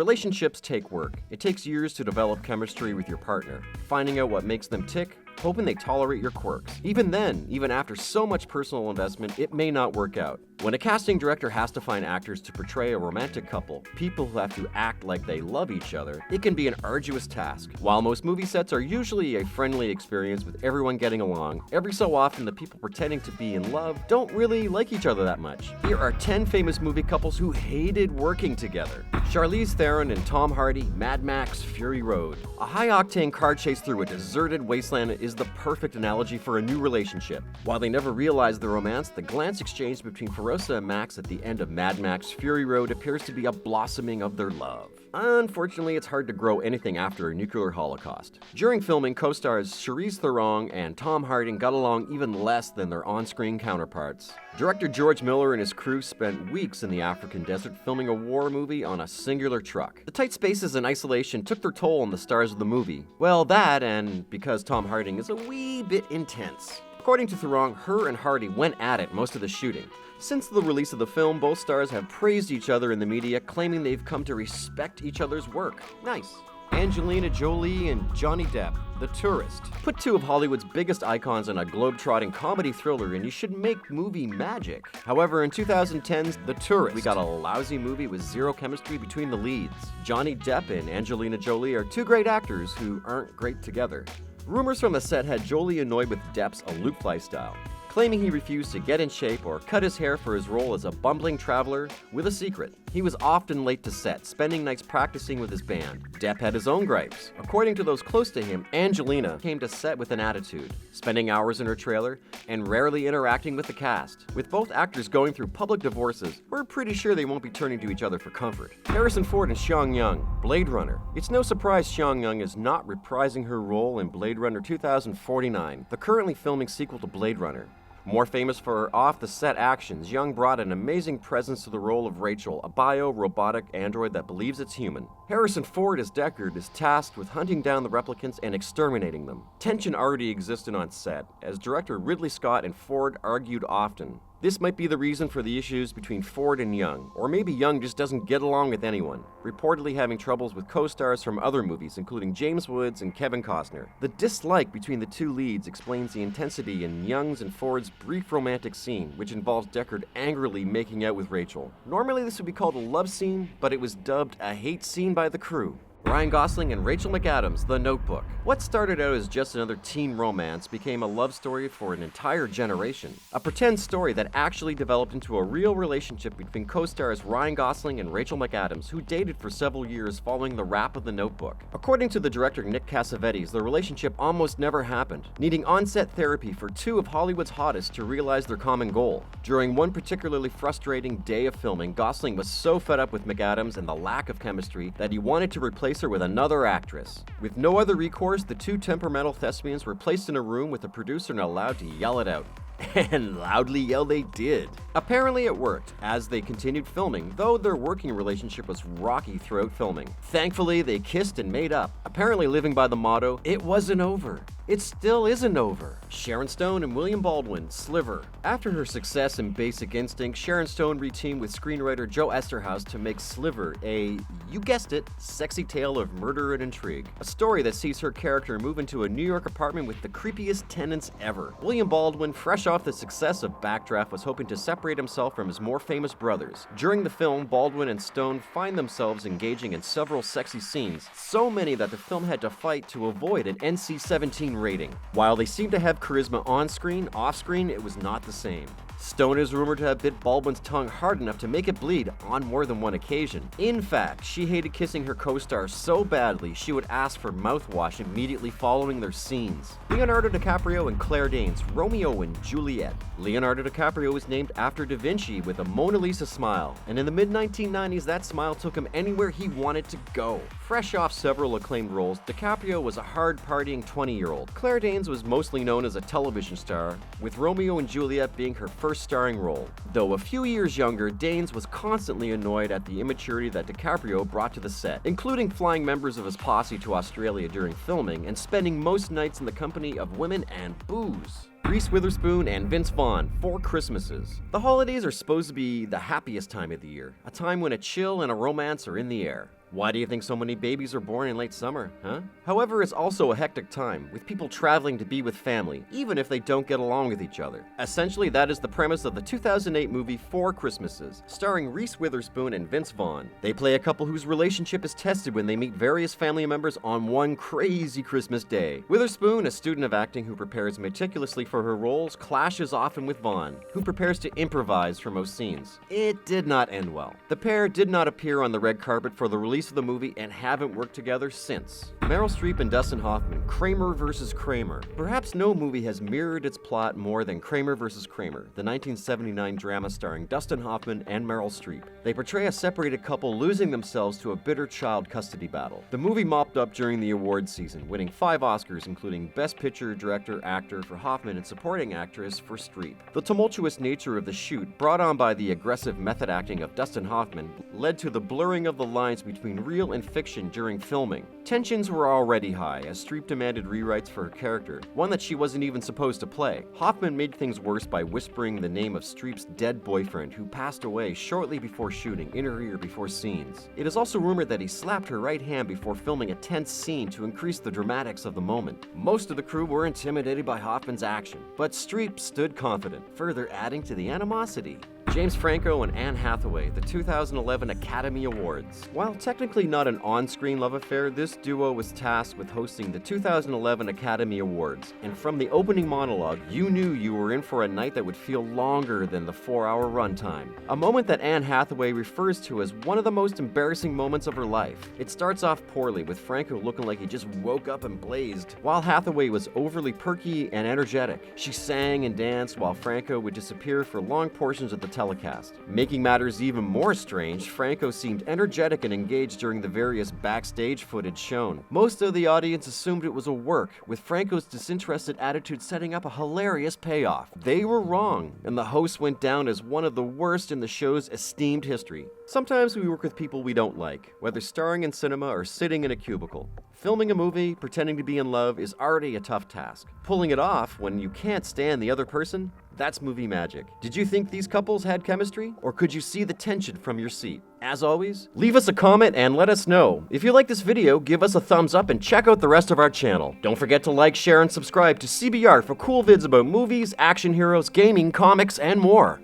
Relationships take work. It takes years to develop chemistry with your partner, finding out what makes them tick, hoping they tolerate your quirks. Even then, even after so much personal investment, it may not work out. When a casting director has to find actors to portray a romantic couple, people who have to act like they love each other, it can be an arduous task. While most movie sets are usually a friendly experience with everyone getting along, every so often the people pretending to be in love don't really like each other that much. Here are 10 famous movie couples who hated working together. Charlize Theron and Tom Hardy, Mad Max Fury Road. A high-octane car chase through a deserted wasteland is the perfect analogy for a new relationship. While they never realized the romance, the glance exchanged between Ferosa and Max at the end of Mad Max Fury Road appears to be a blossoming of their love. Unfortunately, it's hard to grow anything after a nuclear holocaust. During filming, co-stars Charlize Theron and Tom Hardy got along even less than their on-screen counterparts. Director George Miller and his crew spent weeks in the African desert filming a war movie on a singular truck. The tight spaces and isolation took their toll on the stars of the movie. Well, that, and because Tom Hardy is a wee bit intense. According to Theron, her and Hardy went at it most of the shooting. Since the release of the film, both stars have praised each other in the media, claiming they've come to respect each other's work. Nice. Angelina Jolie and Johnny Depp, The Tourist. Put two of Hollywood's biggest icons in a globe-trotting comedy thriller and you should make movie magic. However, in 2010's The Tourist, we got a lousy movie with zero chemistry between the leads. Johnny Depp and Angelina Jolie are two great actors who aren't great together. Rumors from the set had Jolie annoyed with Depp's aloof lifestyle, claiming he refused to get in shape or cut his hair for his role as a bumbling traveler with a secret. He was often late to set, spending nights practicing with his band. Depp had his own gripes. According to those close to him, Angelina came to set with an attitude, spending hours in her trailer and rarely interacting with the cast. With both actors going through public divorces, we're pretty sure they won't be turning to each other for comfort. Harrison Ford and Sean Young, Blade Runner. It's no surprise Sean Young is not reprising her role in Blade Runner 2049, the currently filming sequel to Blade Runner. More famous for her off-the-set actions, Young brought an amazing presence to the role of Rachel, a bio-robotic android that believes it's human. Harrison Ford as Deckard is tasked with hunting down the replicants and exterminating them. Tension already existed on set, as director Ridley Scott and Ford argued often. This might be the reason for the issues between Ford and Young, or maybe Young just doesn't get along with anyone, reportedly having troubles with co-stars from other movies, including James Woods and Kevin Costner. The dislike between the two leads explains the intensity in Young's and Ford's brief romantic scene, which involves Deckard angrily making out with Rachel. Normally this would be called a love scene, but it was dubbed a hate scene by the crew. Ryan Gosling and Rachel McAdams, The Notebook. What started out as just another teen romance became a love story for an entire generation. A pretend story that actually developed into a real relationship between co-stars Ryan Gosling and Rachel McAdams, who dated for several years following the wrap of The Notebook. According to the director Nick Cassavetes, the relationship almost never happened, needing on-set therapy for two of Hollywood's hottest to realize their common goal. During one particularly frustrating day of filming, Gosling was so fed up with McAdams and the lack of chemistry that he wanted to replace her with another actress. With no other recourse, the two temperamental thespians were placed in a room with the producer and allowed to yell it out. And loudly yell they did. Apparently it worked, as they continued filming, though their working relationship was rocky throughout filming. Thankfully, they kissed and made up, apparently living by the motto, "It wasn't over. It still isn't over." Sharon Stone and William Baldwin, Sliver. After her success in Basic Instinct, Sharon Stone reteamed with screenwriter Joe Esterhaus to make Sliver a, you guessed it, sexy tale of murder and intrigue. A story that sees her character move into a New York apartment with the creepiest tenants ever. William Baldwin, fresh off the success of Backdraft, was hoping to separate himself from his more famous brothers. During the film, Baldwin and Stone find themselves engaging in several sexy scenes, so many that the film had to fight to avoid an NC-17 rating. While they seem to have charisma on screen, off screen it was not the same. Stone is rumored to have bit Baldwin's tongue hard enough to make it bleed on more than one occasion. In fact, she hated kissing her co-star so badly she would ask for mouthwash immediately following their scenes. Leonardo DiCaprio and Claire Danes, Romeo and Juliet. Leonardo DiCaprio was named after Da Vinci with a Mona Lisa smile, and in the mid-1990s that smile took him anywhere he wanted to go. Fresh off several acclaimed roles, DiCaprio was a hard-partying 20-year-old. Claire Danes was mostly known as a television star, with Romeo and Juliet being her first starring role. Though a few years younger, Danes was constantly annoyed at the immaturity that DiCaprio brought to the set, including flying members of his posse to Australia during filming and spending most nights in the company of women and booze. Reese Witherspoon and Vince Vaughn, 4 Christmases. The holidays are supposed to be the happiest time of the year, a time when a chill and a romance are in the air. Why do you think so many babies are born in late summer, huh? However, it's also a hectic time, with people traveling to be with family, even if they don't get along with each other. Essentially, that is the premise of the 2008 movie 4 Christmases, starring Reese Witherspoon and Vince Vaughn. They play a couple whose relationship is tested when they meet various family members on one crazy Christmas day. Witherspoon, a student of acting who prepares meticulously for her roles, clashes often with Vaughn, who prepares to improvise for most scenes. It did not end well. The pair did not appear on the red carpet for the release of the movie and haven't worked together since. Meryl Streep and Dustin Hoffman, Kramer vs. Kramer. Perhaps no movie has mirrored its plot more than Kramer vs. Kramer, the 1979 drama starring Dustin Hoffman and Meryl Streep. They portray a separated couple losing themselves to a bitter child custody battle. The movie mopped up during the awards season, winning 5 Oscars, including Best Picture, Director, Actor for Hoffman and Supporting Actress for Streep. The tumultuous nature of the shoot, brought on by the aggressive method acting of Dustin Hoffman, led to the blurring of the lines between real and fiction during filming. Tensions were already high as Streep demanded rewrites for her character, one that she wasn't even supposed to play. Hoffman made things worse by whispering the name of Streep's dead boyfriend, who passed away shortly before shooting, in her ear before scenes. It is also rumored that he slapped her right hand before filming a tense scene to increase the dramatics of the moment. Most of the crew were intimidated by Hoffman's action, but Streep stood confident, further adding to the animosity. James Franco and Anne Hathaway, the 2011 Academy Awards. While technically not an on-screen love affair, this duo was tasked with hosting the 2011 Academy Awards, and from the opening monologue, you knew you were in for a night that would feel longer than the 4-hour runtime. A moment that Anne Hathaway refers to as one of the most embarrassing moments of her life. It starts off poorly, with Franco looking like he just woke up and blazed, while Hathaway was overly perky and energetic. She sang and danced while Franco would disappear for long portions of the telecast. Making matters even more strange, Franco seemed energetic and engaged during the various backstage footage shown. Most of the audience assumed it was a work, with Franco's disinterested attitude setting up a hilarious payoff. They were wrong, and the host went down as one of the worst in the show's esteemed history. Sometimes we work with people we don't like, whether starring in cinema or sitting in a cubicle. Filming a movie, pretending to be in love, is already a tough task. Pulling it off when you can't stand the other person? That's movie magic. Did you think these couples had chemistry? Or could you see the tension from your seat? As always, leave us a comment and let us know. If you like this video, give us a thumbs up and check out the rest of our channel. Don't forget to like, share, and subscribe to CBR for cool vids about movies, action heroes, gaming, comics, and more.